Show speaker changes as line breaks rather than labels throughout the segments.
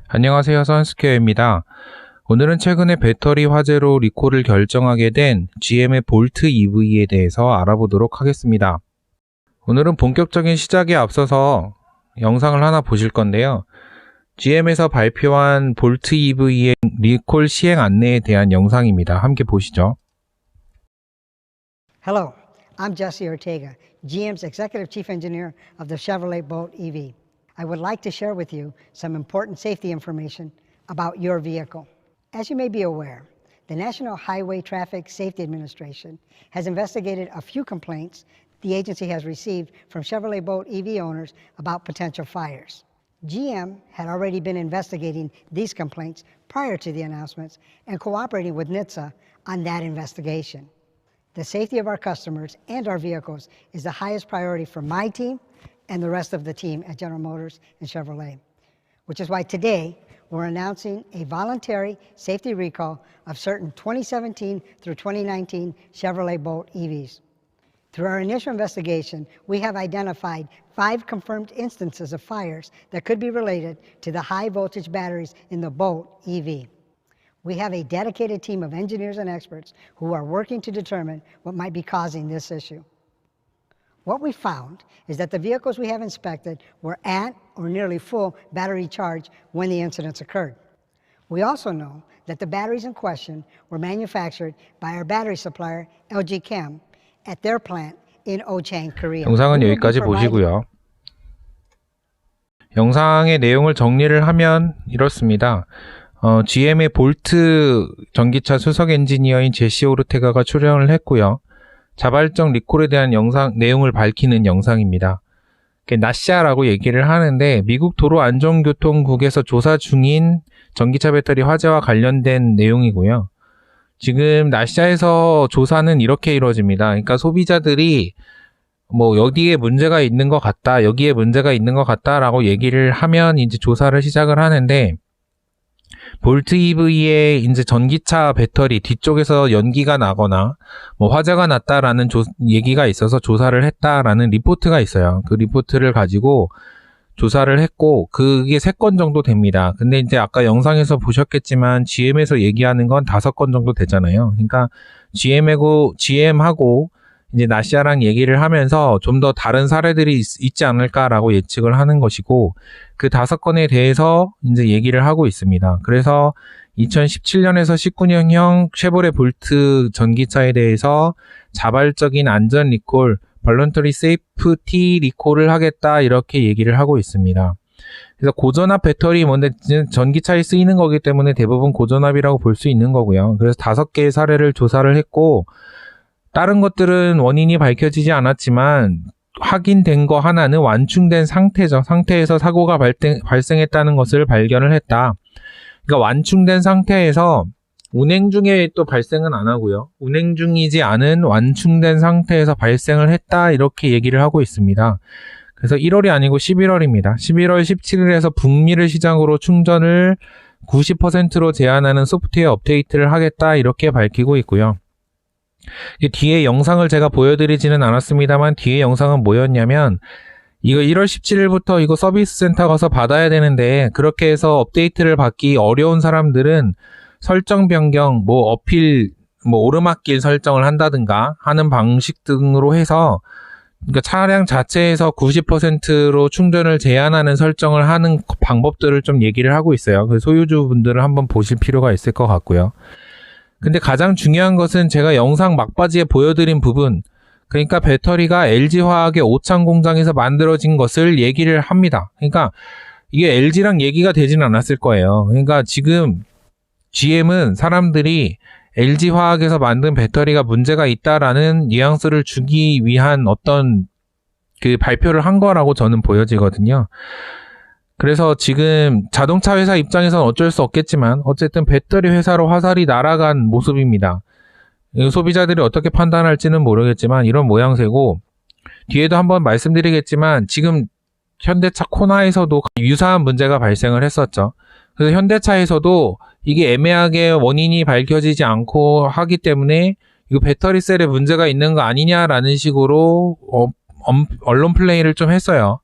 안녕하세요, 선스퀘어입니다. 오늘은 최근에 배터리 화재로 리콜을 결정하게 된 GM의 볼트 EV에 대해서 알아보도록 하겠습니다. 오늘은 본격적인 시작에 앞서서 영상을 하나 보실 건데요. GM에서 발표한 볼트 EV의 리콜 시행 안내에 대한 영상입니다. 함께 보시죠.
Hello, I'm Jesse Ortega, GM's Executive Chief Engineer of the Chevrolet Bolt EV. I would like to share with you some important safety information about your vehicle. As you may be aware, the National Highway Traffic Safety Administration has investigated a few complaints the agency has received from Chevrolet Bolt EV owners about potential fires. GM had already been investigating these complaints prior to the announcements and cooperating with NHTSA on that investigation. The safety of our customers and our vehicles is the highest priority for my team and the rest of the team at General Motors and Chevrolet, which is why today we're announcing a voluntary safety recall of certain 2017 through 2019 Chevrolet Bolt EVs. Through our initial investigation, we have identified 5 confirmed instances of fires that could be related to the high voltage batteries in the Bolt EV. We have a dedicated team of engineers and experts who are working to determine what might be causing this issue. What we found is that the vehicles we have inspected were at or nearly full battery charge when the incidents occurred. We also know that the batteries in question were manufactured by our battery supplier, LG Chem, at their plant in Ochang, Korea.
영상은 여기까지 보시고요. 영상의 내용을 정리를 하면 이렇습니다. GM의 볼트 전기차 수석 엔지니어인 제시 오르테가가 출연을 했고요. 자발적 리콜에 대한 내용을 밝히는 영상입니다. 나시아라고 얘기를 하는데 미국 도로안전교통국에서 조사 중인 전기차 배터리 화재와 관련된 내용이고요. 지금 나시아에서 조사는 이렇게 이루어집니다. 그러니까 소비자들이 여기에 문제가 있는 것 같다, 여기에 문제가 있는 것 같다라고 얘기를 하면 이제 조사를 시작을 하는데, 볼트 EV의 이제 전기차 배터리 뒤쪽에서 연기가 나거나 화재가 났다라는 얘기가 있어서 조사를 했다라는 리포트가 있어요. 그 리포트를 가지고 조사를 했고, 그게 3건 정도 됩니다. 근데 이제 아까 영상에서 보셨겠지만 GM에서 얘기하는 건 5건 정도 되잖아요. 그러니까 GM하고 이제 나시아랑 얘기를 하면서 좀 더 다른 사례들이 있지 않을까라고 예측을 하는 것이고, 그 5건에 대해서 이제 얘기를 하고 있습니다. 그래서 2017년에서 19년형 쉐보레 볼트 전기차에 대해서 자발적인 안전 리콜, Voluntary Safety 리콜을 하겠다, 이렇게 얘기를 하고 있습니다. 그래서 고전압 배터리 전기차에 쓰이는 거기 때문에 대부분 고전압이라고 볼 수 있는 거고요. 그래서 5개의 사례를 조사를 했고, 다른 것들은 원인이 밝혀지지 않았지만 확인된 거 하나는 완충된 상태죠. 상태에서 사고가 발생했다는 것을 발견을 했다. 그러니까 완충된 상태에서 운행 중에 또 발생은 안 하고요. 운행 중이지 않은 완충된 상태에서 발생을 했다, 이렇게 얘기를 하고 있습니다. 그래서 1월이 아니고 11월입니다. 11월 17일에서 북미를 시작으로 충전을 90%로 제한하는 소프트웨어 업데이트를 하겠다, 이렇게 밝히고 있고요. 뒤에 영상을 제가 보여드리지는 않았습니다만, 뒤에 영상은 뭐였냐면, 이거 1월 17일부터 이거 서비스 센터 가서 받아야 되는데, 그렇게 해서 업데이트를 받기 어려운 사람들은 설정 변경, 어필, 오르막길 설정을 한다든가 하는 방식 등으로 해서, 그러니까 차량 자체에서 90%로 충전을 제한하는 설정을 하는 방법들을 좀 얘기를 하고 있어요. 그래서 소유주분들은 한번 보실 필요가 있을 것 같고요. 근데 가장 중요한 것은 제가 영상 막바지에 보여드린 부분, 그러니까 배터리가 LG화학의 오창 공장에서 만들어진 것을 얘기를 합니다. 그러니까 이게 LG랑 얘기가 되진 않았을 거예요. 그러니까 지금 GM은 사람들이 LG화학에서 만든 배터리가 문제가 있다라는 뉘앙스를 주기 위한 어떤 그 발표를 한 거라고 저는 보여지거든요. 그래서 지금 자동차 회사 입장에서는 어쩔 수 없겠지만 어쨌든 배터리 회사로 화살이 날아간 모습입니다. 소비자들이 어떻게 판단할지는 모르겠지만 이런 모양새고, 뒤에도 한번 말씀드리겠지만 지금 현대차 코나에서도 유사한 문제가 발생을 했었죠. 그래서 현대차에서도 이게 애매하게 원인이 밝혀지지 않고 하기 때문에 이거 배터리 셀에 문제가 있는 거 아니냐라는 식으로 언론 플레이를 좀 했어요.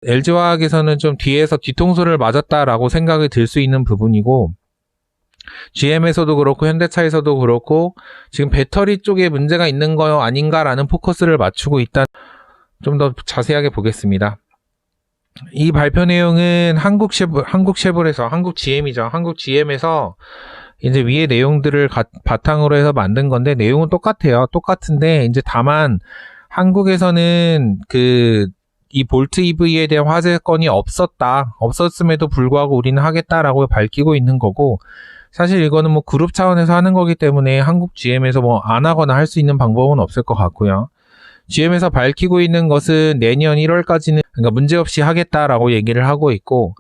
LG화학에서는 좀 뒤에서 뒤통수를 맞았다라고 생각이 들 수 있는 부분이고, GM에서도 그렇고 현대차에서도 그렇고 지금 배터리 쪽에 문제가 있는 거 아닌가라는 포커스를 맞추고 있다. 좀 더 자세하게 보겠습니다. 이 발표 내용은 한국 GM이죠. 한국 GM에서 이제 위의 내용들을 바탕으로 해서 만든 건데, 내용은 똑같아요. 똑같은데 이제 다만 한국에서는 이 볼트 EV에 대한 화재 건이 없었음에도 불구하고 우리는 하겠다라고 밝히고 있는 거고, 사실 이거는 뭐 그룹 차원에서 하는 거기 때문에 한국 GM에서 뭐 안 하거나 할 수 있는 방법은 없을 것 같고요. GM에서 밝히고 있는 것은 내년 1월까지는 그러니까 문제없이 하겠다라고 얘기를 하고 있고,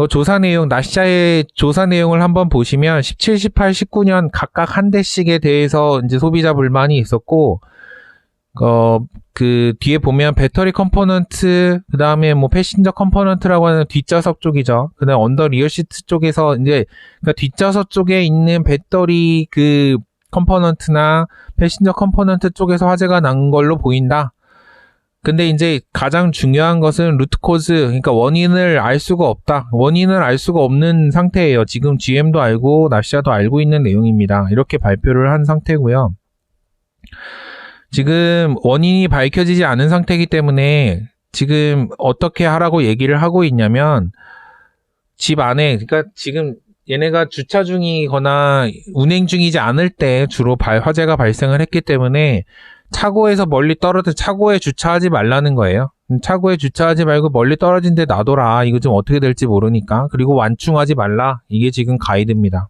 조사 내용, 나시아의 조사 내용을 한번 보시면 17, 18, 19년 각각 한 대씩에 대해서 이제 소비자 불만이 있었고, 그 뒤에 보면 배터리 컴포넌트, 그 다음에 뭐 패신저 컴포넌트라고 하는 뒷좌석 쪽이죠. 그 다음에 언더 리어 시트 쪽에서 이제 그러니까 뒷좌석 쪽에 있는 배터리 그 컴포넌트나 패신저 컴포넌트 쪽에서 화재가 난 걸로 보인다. 근데 이제 가장 중요한 것은 루트 코즈, 그러니까 원인을 알 수가 없다. 원인을 알 수가 없는 상태예요. 지금 GM도 알고 나시아도 알고 있는 내용입니다. 이렇게 발표를 한 상태고요. 지금 원인이 밝혀지지 않은 상태이기 때문에 지금 어떻게 하라고 얘기를 하고 있냐면, 집 안에, 그러니까 지금 얘네가 주차 중이거나 운행 중이지 않을 때 주로 화재가 발생을 했기 때문에 차고에서 멀리 차고에 주차하지 말라는 거예요. 차고에 주차하지 말고 멀리 떨어진 데 놔둬라. 이거 좀 어떻게 될지 모르니까. 그리고 완충하지 말라. 이게 지금 가이드입니다.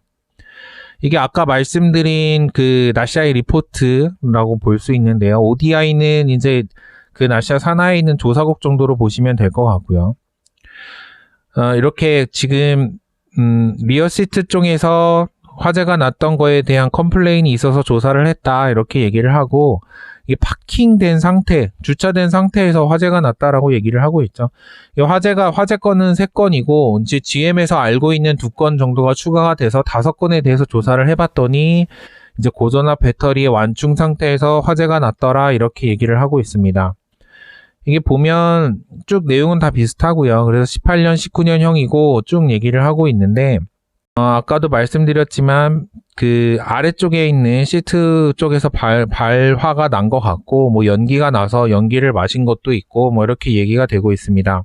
이게 아까 말씀드린 그 나시아의 리포트라고 볼 수 있는데요. ODI는 이제 그 나시아 산하에 있는 조사국 정도로 보시면 될 것 같고요. 이렇게 지금 리어 시트 쪽에서 화재가 났던 거에 대한 컴플레인이 있어서 조사를 했다. 이렇게 얘기를 하고, 이게 파킹된 상태, 주차된 상태에서 화재가 났다라고 얘기를 하고 있죠. 이 화재 건은 3건이고, 이제 GM에서 알고 있는 2건 정도가 추가가 돼서 5건에 대해서 조사를 해봤더니, 이제 고전압 배터리의 완충 상태에서 화재가 났더라. 이렇게 얘기를 하고 있습니다. 이게 보면 쭉 내용은 다 비슷하고요. 그래서 18년, 19년형이고 쭉 얘기를 하고 있는데, 아까도 말씀드렸지만 그 아래쪽에 있는 시트 쪽에서 발화가 난 것 같고, 뭐 연기가 나서 연기를 마신 것도 있고, 뭐 이렇게 얘기가 되고 있습니다.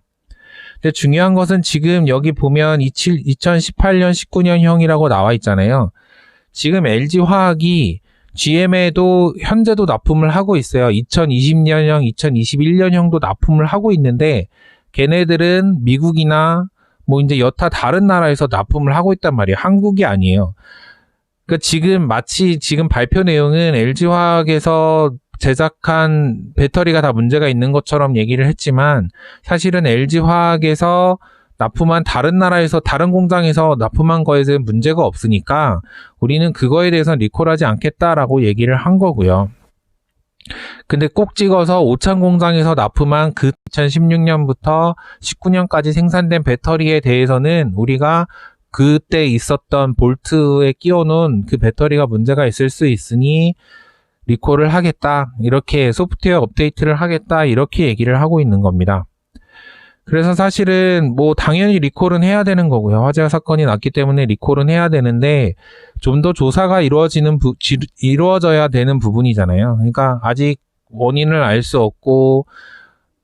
근데 중요한 것은 지금 여기 보면 2018년 19년형이라고 나와 있잖아요. 지금 LG화학이 GM에도 현재도 납품을 하고 있어요. 2020년형, 2021년형도 납품을 하고 있는데, 걔네들은 미국이나 뭐 이제 여타 다른 나라에서 납품을 하고 있단 말이에요. 한국이 아니에요. 그러니까 지금 발표 내용은 LG화학에서 제작한 배터리가 다 문제가 있는 것처럼 얘기를 했지만, 사실은 LG화학에서 납품한 다른 나라에서 다른 공장에서 납품한 거에 대한 문제가 없으니까 우리는 그거에 대해서는 리콜하지 않겠다라고 얘기를 한 거고요. 근데 꼭 찍어서 오찬 공장에서 납품한 그 2016년부터 19년까지 생산된 배터리에 대해서는 우리가 그때 있었던 볼트에 끼워놓은 그 배터리가 문제가 있을 수 있으니 리콜을 하겠다. 이렇게 소프트웨어 업데이트를 하겠다. 이렇게 얘기를 하고 있는 겁니다. 그래서 사실은 뭐 당연히 리콜은 해야 되는 거고요. 화재 사건이 났기 때문에 리콜은 해야 되는데, 좀 더 조사가 이루어져야 되는 부분이잖아요. 그러니까 아직 원인을 알 수 없고,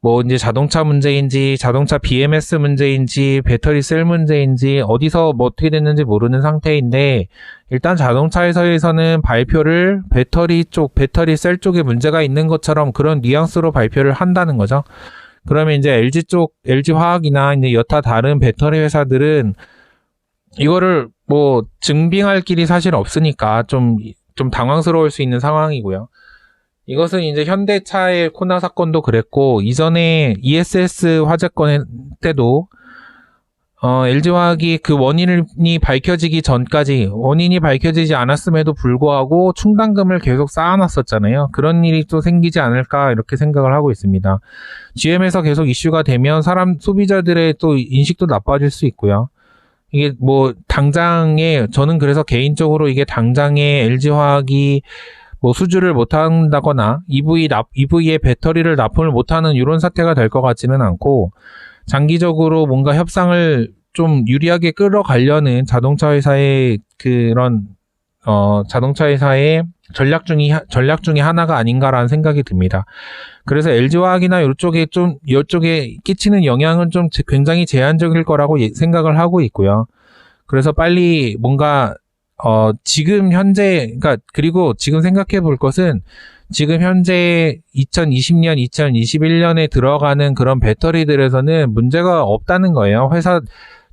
뭐 이제 자동차 문제인지 자동차 BMS 문제인지 배터리 셀 문제인지 어디서 뭐 어떻게 됐는지 모르는 상태인데, 일단 자동차에서는 발표를 배터리 셀 쪽에 문제가 있는 것처럼 그런 뉘앙스로 발표를 한다는 거죠. 그러면 이제 LG화학이나 이제 여타 다른 배터리 회사들은 이거를 뭐 증빙할 길이 사실 없으니까 좀 당황스러울 수 있는 상황이고요. 이것은 이제 현대차의 코나 사건도 그랬고, 이전에 ESS 화재건 때도 LG화학이 그 원인이 밝혀지기 전까지, 원인이 밝혀지지 않았음에도 불구하고 충당금을 계속 쌓아놨었잖아요. 그런 일이 또 생기지 않을까 이렇게 생각을 하고 있습니다. GM에서 계속 이슈가 되면 소비자들의 또 인식도 나빠질 수 있고요. 이게 뭐 저는 그래서 개인적으로 이게 당장에 LG화학이 뭐 수주를 못한다거나 EV의 배터리를 납품을 못하는 이런 사태가 될 것 같지는 않고, 장기적으로 뭔가 협상을 좀 유리하게 끌어가려는 자동차 회사의 전략 중에 하나가 아닌가라는 생각이 듭니다. 그래서 LG화학이나 이쪽에 끼치는 영향은 좀 굉장히 제한적일 거라고 생각을 하고 있고요. 그래서 빨리 뭔가 지금 현재, 그리고 지금 생각해 볼 것은, 지금 현재 2020년, 2021년에 들어가는 그런 배터리들에서는 문제가 없다는 거예요.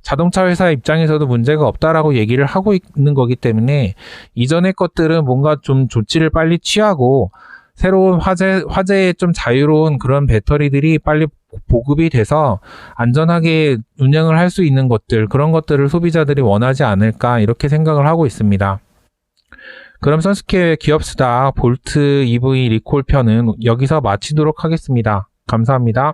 자동차 회사 입장에서도 문제가 없다라고 얘기를 하고 있는 거기 때문에, 이전의 것들은 뭔가 좀 조치를 빨리 취하고, 새로운 화재에 좀 자유로운 그런 배터리들이 빨리 보급이 돼서 안전하게 운영을 할 수 있는 그런 것들을 소비자들이 원하지 않을까, 이렇게 생각을 하고 있습니다. 그럼 선스케어의 기업수다 볼트 EV 리콜 편은 여기서 마치도록 하겠습니다. 감사합니다.